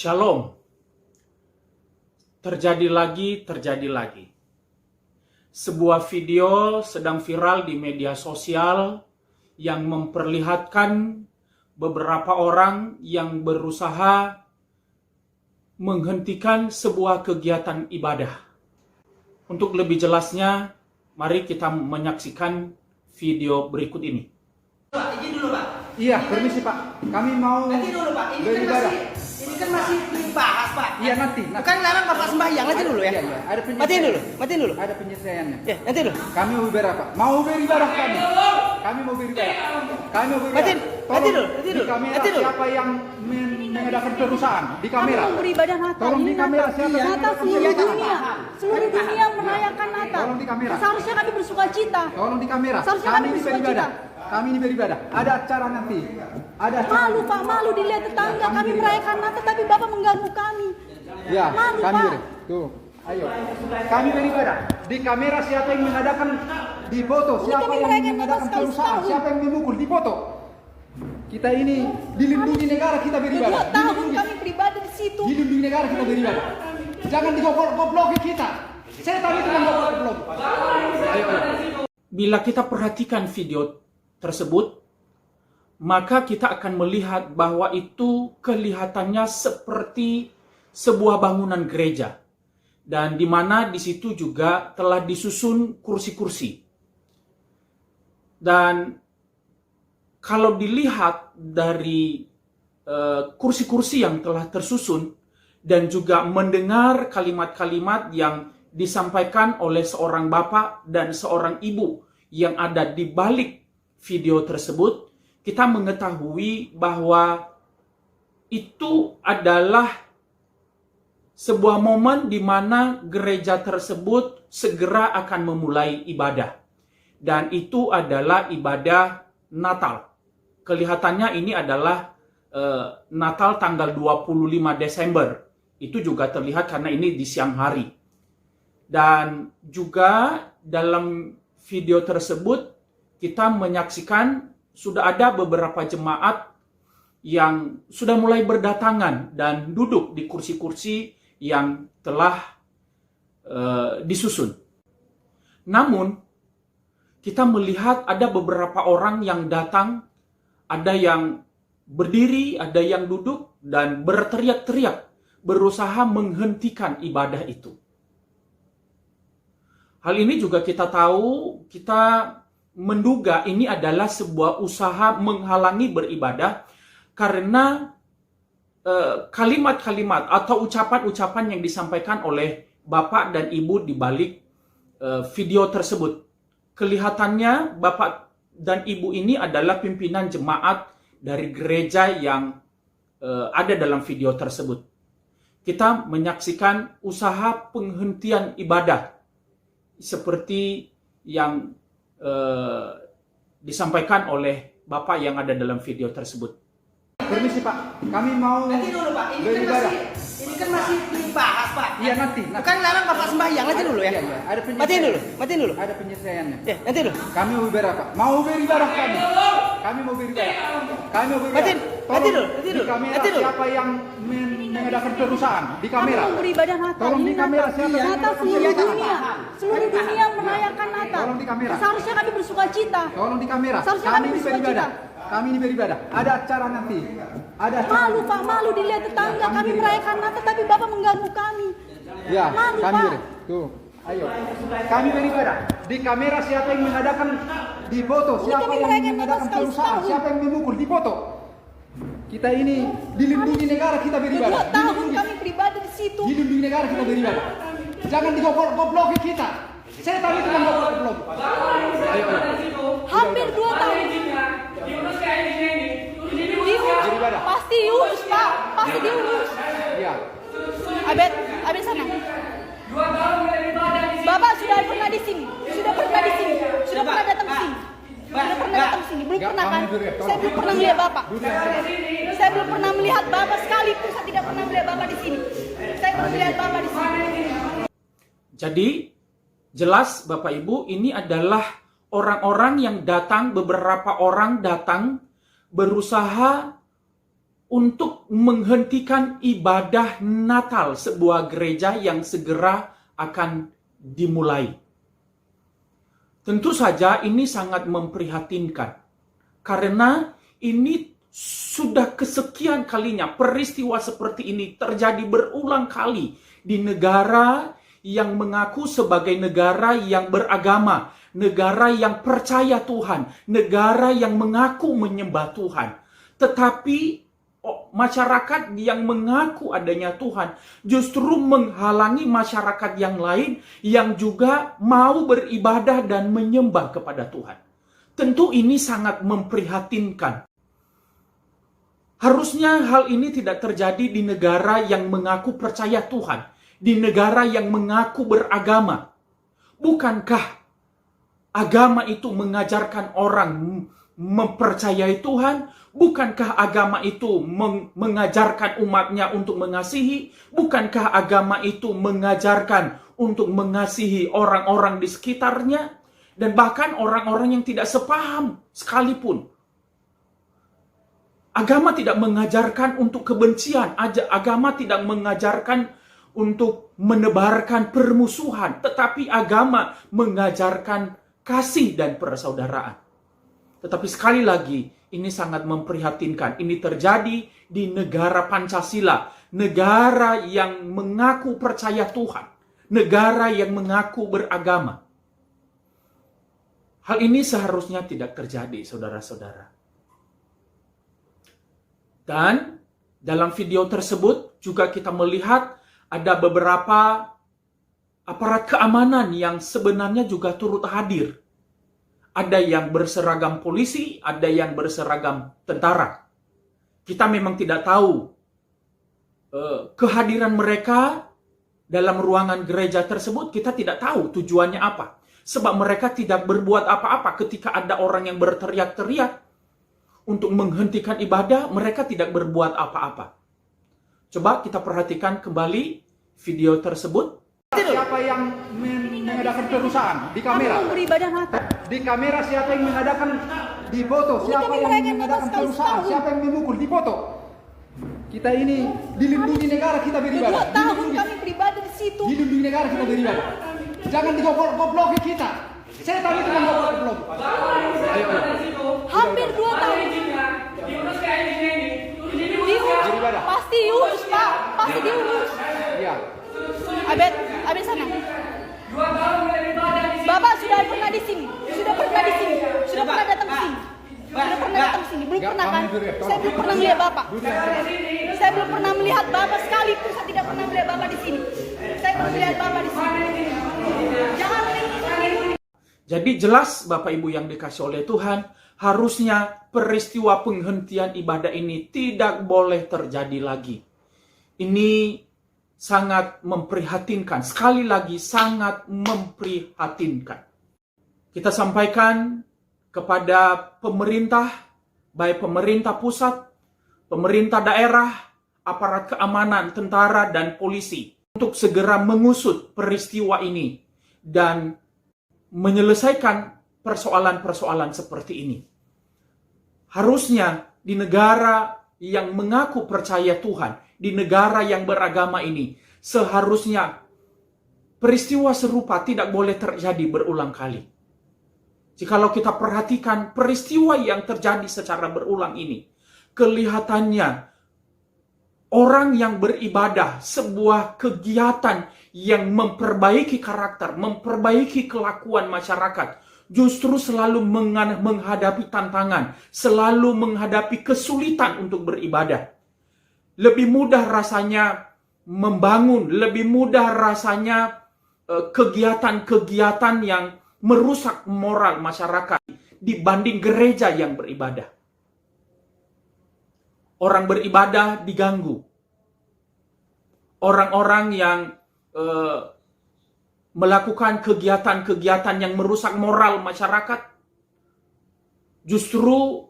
Shalom. Terjadi lagi. Sebuah video sedang viral di media sosial yang memperlihatkan beberapa orang yang berusaha menghentikan sebuah kegiatan ibadah. Untuk lebih jelasnya, mari kita menyaksikan video berikut ini. Pak, izin dulu Pak. Iya, permisi Pak. Kami mau Nanti dulu Pak. beribadah. Ini kan masih dibahas Pak. Iya nanti. Bukan larang Bapak sembahyang, nanti dulu ya. Iya. Ada Matiin dulu. Ada penyelesaiannya. Ya, nanti dulu. Kami mau beribadah Pak. Mau beribadah kami. Kami mau beribadah. Matiin dulu. Di kamera Nanti dulu. siapa yang mengadakan perusahaan di kamera. Kami mau beribadah Natal. Tolong di Ini kamera Natal. siapa yang Natal mengadakan seluruh perusahaan. dunia. Seluruh dunia merayakan Natal. Tolong di kamera. Seharusnya kami bersuka cita. Tolong di kamera. Seharusnya Kami kami ini bersuka beribadah. cita. Kami ini beribadah. Ada acara nanti. Ada acara. Malu Pak, malu dilihat tetangga. Kami merayakan Natal tapi Bapak mengganggu kami. Ya, Malu, kami Pak. beri. Tuh, ayo. Kami beribadah. Di kamera siapa yang mengadakan di foto, Ini siapa kami yang merayakan mengadakan Natal sekali perusahaan, setahun. siapa yang memukul di foto. Kita ini dilindungi negara, kita beribadah. 2 tahun kami beribadah di situ. Dilindungi negara, kita beribadah. Jangan digoblok-gobloki kita. Setan itu menggoblok. Ayo. Bila kita perhatikan video tersebut, maka kita akan melihat bahwa itu kelihatannya seperti sebuah bangunan gereja. Dan di mana di situ juga telah disusun kursi-kursi. Dan kalau dilihat dari kursi-kursi yang telah tersusun dan juga mendengar kalimat-kalimat yang disampaikan oleh seorang bapak dan seorang ibu yang ada di balik video tersebut, kita mengetahui bahwa itu adalah sebuah momen di mana gereja tersebut segera akan memulai ibadah. Dan itu adalah ibadah Natal. Kelihatannya ini adalah Natal tanggal 25 Desember. Itu juga terlihat karena ini di siang hari. Dan juga dalam video tersebut kita menyaksikan sudah ada beberapa jemaat yang sudah mulai berdatangan dan duduk di kursi-kursi yang telah disusun. Namun, kita melihat ada beberapa orang yang datang, ada yang berdiri, ada yang duduk, dan berteriak-teriak, berusaha menghentikan ibadah itu. Hal ini juga kita tahu, kita menduga ini adalah sebuah usaha menghalangi beribadah karena kalimat-kalimat atau ucapan-ucapan yang disampaikan oleh bapak dan ibu di balik video tersebut. Kelihatannya bapak dan ibu ini adalah pimpinan jemaat dari gereja yang ada dalam video tersebut. Kita menyaksikan usaha penghentian ibadah seperti yang disampaikan oleh bapak yang ada dalam video tersebut. Permisi Pak, kami mau Nanti dulu Pak. beribadah. Ini kan masih dibahas Pak. Iya nanti. Bukan larang Bapak sembahyang, nanti dulu ya. Iya. Ada Matiin dulu. Ada penyelesaiannya. Ya, nanti dulu. Kami mau beribadah Pak. Mau beribadah kami. Kami mau beribadah. Kami mau beribadah. Nanti dulu. Di kamera siapa yang mengadakan perusahaan di Kami kamera. mau beribadah Natal. Tolong di Ini kamera Natal. siapa yang Natal mengadakan seluruh perusahaan. dunia. Seluruh dunia merayakan Natal. Tolong di kamera. Seharusnya kami bersuka cita. Tolong di kamera. Seharusnya Kami kami ini bersuka beribadah. cita. Kami ini beribadah. Ada acara nanti. Ada acara. Malu Pak, malu dilihat tetangga. Kami merayakan Natal tapi Bapak mengganggu kami. Ya, Malu, kami Pak. beri. Tuh, ayo. Kami beribadah. Di kamera siapa yang mengadakan di foto, Ini siapa kami yang merayakan Natal mengadakan sekali perusahaan, setahun. siapa yang memukul di foto. Kita ini dilindungi negara, kita beribadah. 2 tahun kami beribadah di situ. Dilindungi negara, kita beribadah. Jangan digoblok-gobloki kita. Setan itu menggoblok. Ayo. Hampir 2 tahun. Diurus. Beribadah. Pasti diurus Pak. Pasti diurus. Ya. Abed sana. Bapak sudah pernah di sini. Sudah pernah datang ke sini. Belum Nggak, pernah kan? kamu dulu, Saya belum pernah melihat Bapak. Saya belum pernah melihat Bapak sekalipun. Saya tidak pernah melihat Bapak di sini. Saya belum melihat Bapak di sini. Jadi, jelas Bapak Ibu, ini adalah orang-orang yang datang, beberapa orang datang berusaha untuk menghentikan ibadah Natal sebuah gereja yang segera akan dimulai. Tentu saja ini sangat memprihatinkan, karena ini sudah kesekian kalinya peristiwa seperti ini terjadi berulang kali di negara yang mengaku sebagai negara yang beragama, negara yang percaya Tuhan, negara yang mengaku menyembah Tuhan. Tetapi masyarakat yang mengaku adanya Tuhan justru menghalangi masyarakat yang lain yang juga mau beribadah dan menyembah kepada Tuhan. Tentu ini sangat memprihatinkan. Harusnya hal ini tidak terjadi di negara yang mengaku percaya Tuhan, di negara yang mengaku beragama. Bukankah agama itu mengajarkan orang mempercayai Tuhan? Bukankah agama itu mengajarkan umatnya untuk mengasihi? Bukankah agama itu mengajarkan untuk mengasihi orang-orang di sekitarnya? Dan bahkan orang-orang yang tidak sepaham sekalipun. Agama tidak mengajarkan untuk kebencian. Agama tidak mengajarkan untuk menebarkan permusuhan. Tetapi agama mengajarkan kasih dan persaudaraan. Tetapi sekali lagi, ini sangat memprihatinkan. Ini terjadi di negara Pancasila. Negara yang mengaku percaya Tuhan. Negara yang mengaku beragama. Hal ini seharusnya tidak terjadi, saudara-saudara. Dan dalam video tersebut juga kita melihat ada beberapa aparat keamanan yang sebenarnya juga turut hadir. Ada yang berseragam polisi, ada yang berseragam tentara. Kita memang tidak tahu kehadiran mereka dalam ruangan gereja tersebut. Kita tidak tahu tujuannya apa. Sebab mereka tidak berbuat apa-apa ketika ada orang yang berteriak-teriak untuk menghentikan ibadah, mereka tidak berbuat apa-apa. Coba kita perhatikan kembali video tersebut. Siapa yang mengadakan perusahaan di kamera? Kami beribadah Natal. Di kamera siapa yang mengadakan di foto? Siapa yang mengadakan perusahaan? Siapa yang memukul di foto? Kita ini dilindungi negara, kita beribadah. 2 tahun kami beribadah di situ. Dilindungi negara, kita beribadah. Jangan digobloki kita. Saya tahu itu menggobloki. Ayo. Hampir 2 tahun. Diurus. Pasti diurus, Pak. Pasti diurus. Iya. Abet sana. Bapak sudah pernah di sini. Sudah pernah di sini. Sudah pernah datang ke sini. Sudah pernah datang ke sini. Belum pernah kan? Saya belum pernah melihat Bapak. Saya belum pernah melihat Bapak sekali pun saya tidak pernah melihat Bapak di sini. Saya belum melihat Bapak di sini. Jangan. Jadi jelas Bapak Ibu yang dikasih oleh Tuhan, harusnya peristiwa penghentian ibadah ini tidak boleh terjadi lagi. Ini sangat memprihatinkan. Sekali lagi, sangat memprihatinkan. Kita sampaikan kepada pemerintah, baik pemerintah pusat, pemerintah daerah, aparat keamanan, tentara, dan polisi, untuk segera mengusut peristiwa ini dan menyelesaikan persoalan-persoalan seperti ini. Harusnya di negara yang mengaku percaya Tuhan, di negara yang beragama ini, seharusnya peristiwa serupa tidak boleh terjadi berulang kali. Jikalau kita perhatikan peristiwa yang terjadi secara berulang ini, kelihatannya orang yang beribadah, sebuah kegiatan yang memperbaiki karakter, memperbaiki kelakuan masyarakat, justru selalu menghadapi tantangan, selalu menghadapi kesulitan untuk beribadah. Lebih mudah rasanya membangun, lebih mudah rasanya kegiatan-kegiatan yang merusak moral masyarakat dibanding gereja yang beribadah. Orang beribadah diganggu. Orang-orang yang melakukan kegiatan-kegiatan yang merusak moral masyarakat justru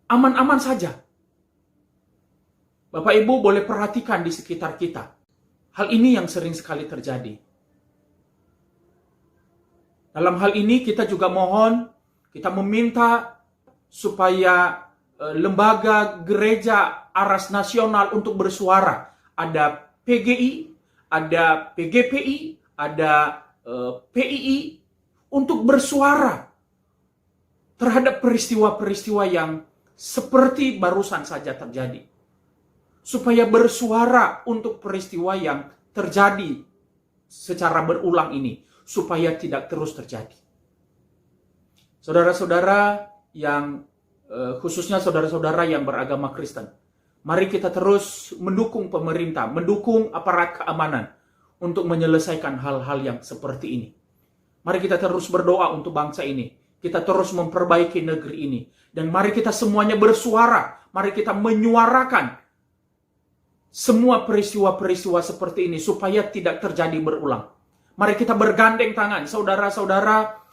aman-aman saja. Bapak Ibu boleh perhatikan di sekitar kita. Hal ini yang sering sekali terjadi. Dalam hal ini kita juga mohon, kita meminta supaya lembaga gereja aras nasional untuk bersuara. Ada PGI, ada PGPI, ada PII untuk bersuara terhadap peristiwa-peristiwa yang seperti barusan saja terjadi. Supaya bersuara untuk peristiwa yang terjadi secara berulang ini, supaya tidak terus terjadi. Saudara-saudara yang khususnya saudara-saudara yang beragama Kristen, mari kita terus mendukung pemerintah, mendukung aparat keamanan untuk menyelesaikan hal-hal yang seperti ini. Mari kita terus berdoa untuk bangsa ini. Kita terus memperbaiki negeri ini. Dan mari kita semuanya bersuara. Mari kita menyuarakan semua peristiwa-peristiwa seperti ini supaya tidak terjadi berulang. Mari kita bergandeng tangan, saudara-saudara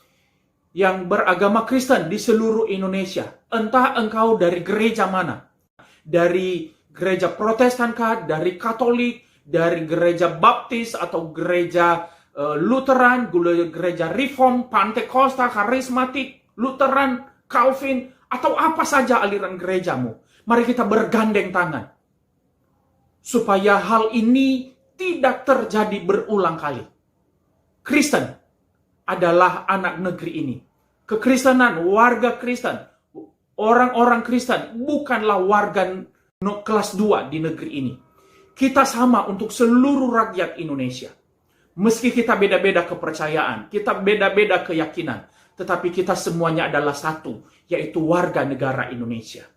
yang beragama Kristen di seluruh Indonesia. Entah engkau dari gereja mana. Dari gereja Protestan kah, dari Katolik, dari gereja Baptis atau gereja Lutheran, gereja Reform, Pantekosta, Karismatik, Lutheran, Calvin, atau apa saja aliran gerejamu. Mari kita bergandeng tangan supaya hal ini tidak terjadi berulang kali. Kristen adalah anak negeri ini. Kekristenan, warga Kristen, orang-orang Kristen bukanlah warga kelas 2 di negeri ini. Kita sama untuk seluruh rakyat Indonesia. Meski kita beda-beda kepercayaan, kita beda-beda keyakinan, tetapi kita semuanya adalah satu, yaitu warga negara Indonesia.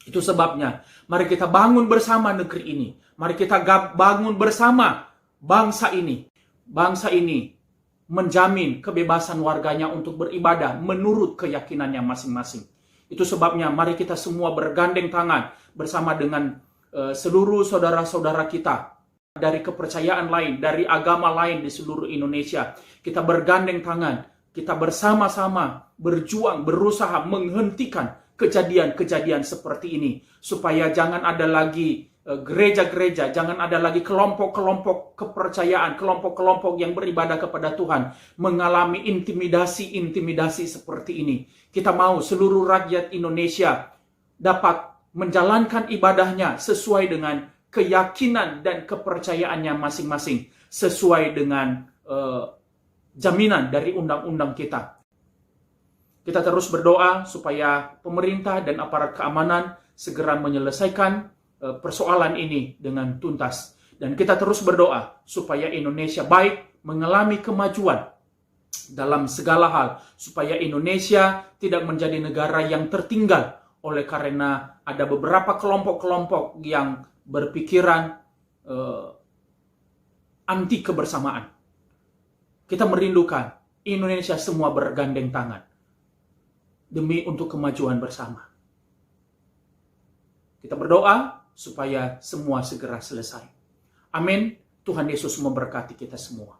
Itu sebabnya, mari kita bangun bersama negeri ini. Mari kita bangun bersama bangsa ini. Bangsa ini menjamin kebebasan warganya untuk beribadah menurut keyakinannya masing-masing. Itu sebabnya, mari kita semua bergandeng tangan bersama dengan seluruh saudara-saudara kita dari kepercayaan lain, dari agama lain di seluruh Indonesia. Kita bergandeng tangan, kita bersama-sama berjuang, berusaha menghentikan kejadian-kejadian seperti ini. Supaya jangan ada lagi gereja-gereja, jangan ada lagi kelompok-kelompok kepercayaan, kelompok-kelompok yang beribadah kepada Tuhan mengalami intimidasi-intimidasi seperti ini. Kita mau seluruh rakyat Indonesia dapat menjalankan ibadahnya sesuai dengan keyakinan dan kepercayaannya masing-masing, sesuai dengan jaminan dari undang-undang kita. Kita terus berdoa supaya pemerintah dan aparat keamanan segera menyelesaikan persoalan ini dengan tuntas. Dan kita terus berdoa supaya Indonesia baik, mengalami kemajuan dalam segala hal. Supaya Indonesia tidak menjadi negara yang tertinggal oleh karena ada beberapa kelompok-kelompok yang berpikiran anti kebersamaan. Kita merindukan Indonesia semua bergandeng tangan demi untuk kemajuan bersama. Kita berdoa supaya semua segera selesai. Amin. Tuhan Yesus memberkati kita semua.